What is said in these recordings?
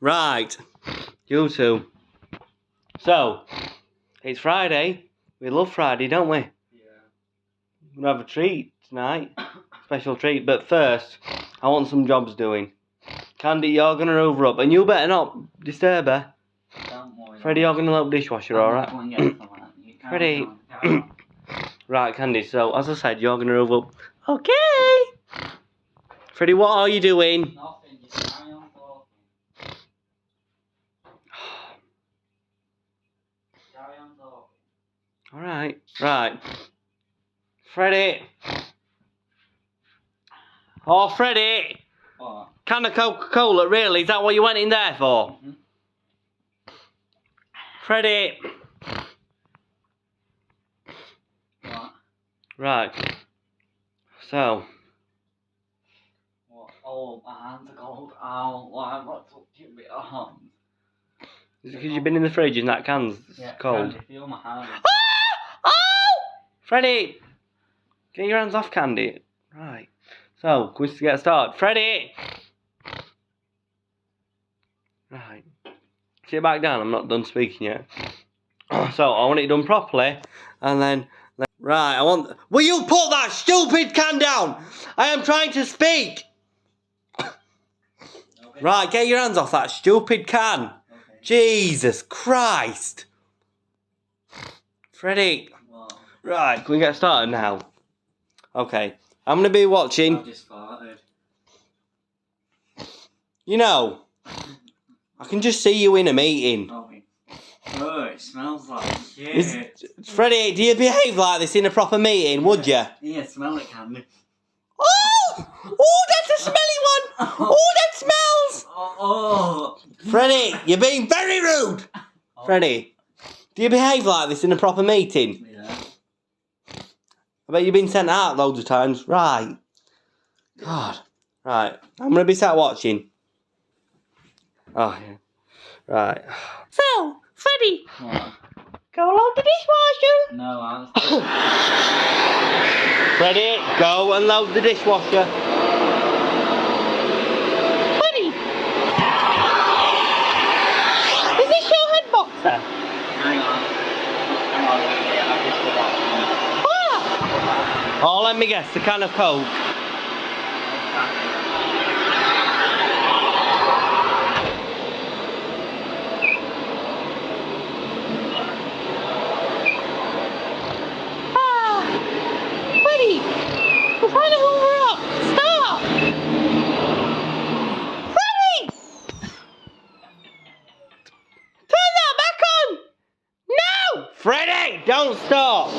Right. You two. So, it's Friday. We love Friday, don't we? Yeah. We're going to have a treat tonight. Special treat. But first, I want some jobs doing. Candy, you're going to over up. And you better not disturb her. Don't worry. Freddie, you're going to load the dishwasher, alright? Freddie. Right, Candy, so as I said, you're going to over up. Okay. Freddie, what are you doing? Nothing, just carry on talking. Carry on talking. Alright, right. Freddie. Oh, Freddie. What? Can of Coca-Cola, really? Is that what you went in there for? Mm-hmm. Freddie. What? Right. So. What? Oh, my hands are cold. Ow, why have I touched my arms? Is it because you've been in the fridge and that can's cold? Candy, feel my hands. Ah! Oh! Freddie! Get your hands off Candy. Right. So, quiz to get started. Freddie! Right. Sit back down, I'm not done speaking yet. So, I want it done properly, and then... Right, I want... Will you put that stupid can down? I am trying to speak! Okay. Right, get your hands off that stupid can. Okay. Jesus Christ! Freddie! What? Right, can we get started now? Okay, I'm going to be watching... I just farted. You know, I can just see you in a meeting. Oh, it smells like shit. Freddie, do you behave like this in a proper meeting, would you? Yeah, smell it, Candy. Oh! Oh, that's a smelly one! Oh, that smells! Oh. Freddie, you're being very rude! Oh. Freddie, do you behave like this in a proper meeting? Yeah. I bet you've been sent out loads of times. Right. God. Right, I'm going to be sat watching. Oh, yeah. Right. So, Freddie. What? Go load the dishwasher. No, I'm... Freddie, go and load the dishwasher. Freddie. Is this your head boxer? Hang on. Yeah, I've just forgotten. What? Oh, let me guess, the can of Coke. Freddie, we're trying to hoover up. Stop! Freddie! Turn that back on! No! Freddie, don't stop!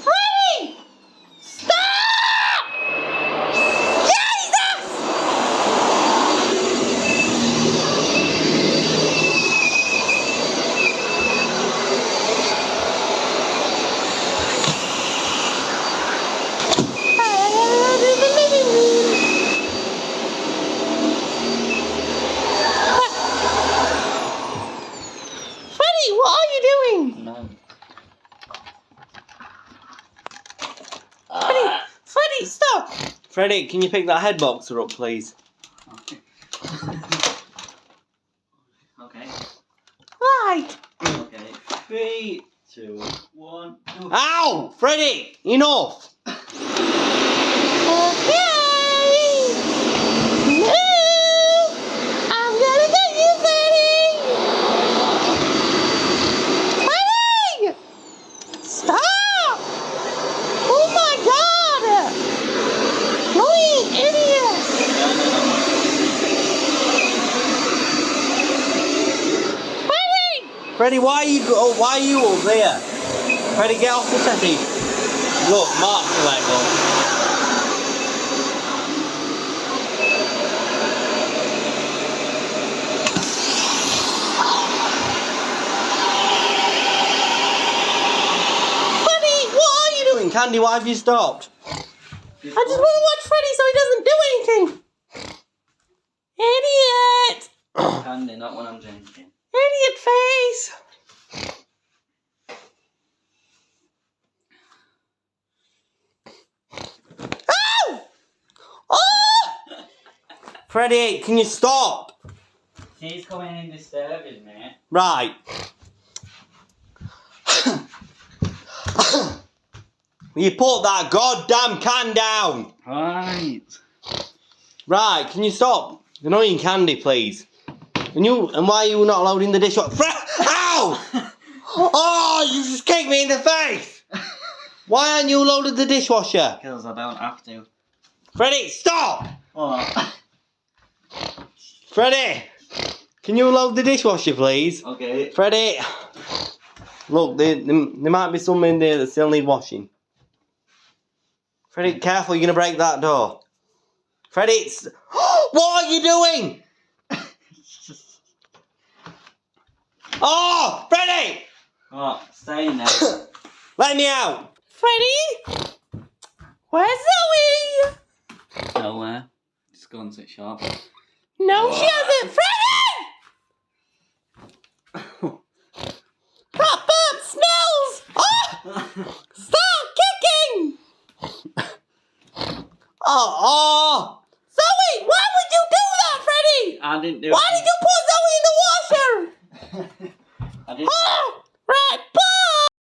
Freddie! Stop! Jesus! Freddie, what are you doing? No. Freddie, stop! Freddie, can you pick that head boxer up, please? Okay. Okay. Right. Okay. 3, 2, 1. Ow! Freddie, enough! Okay. No! I'm gonna get you, Freddie! Freddie! Stop! Oh my God! You idiot! Freddie! Freddie, why are you up there? Freddie, get off the settee. Look, Mark's leg up. Freddie, what are you doing? Candy, why have you stopped? I just want to watch Freddie so he doesn't do anything. Idiot! Candy, not when I'm drinking. Idiot face! Freddie, can you stop? She's coming in disturbing me. Right. You put that goddamn can down. Right. Right, can you stop annoying Candy, please? And why are you not loading the dishwasher? Ow! Oh, you just kicked me in the face! Why aren't you loaded the dishwasher? Because I don't have to. Freddie, stop! What? Freddie, can you load the dishwasher, please? Okay. Freddie, look, there might be some in there that still need washing. Freddie, careful, you're going to break that door. Freddie, what are you doing? Oh, Freddie! What? Stay in there. Let me out. Freddie? Where's Zoe? Nowhere. Just gone to the shop. No, she hasn't. Freddie! That bird smells! Oh! Stop kicking! Oh! Zoe, why would you do that, Freddie? I didn't do Why did you put Zoe in the washer? I didn't. Oh!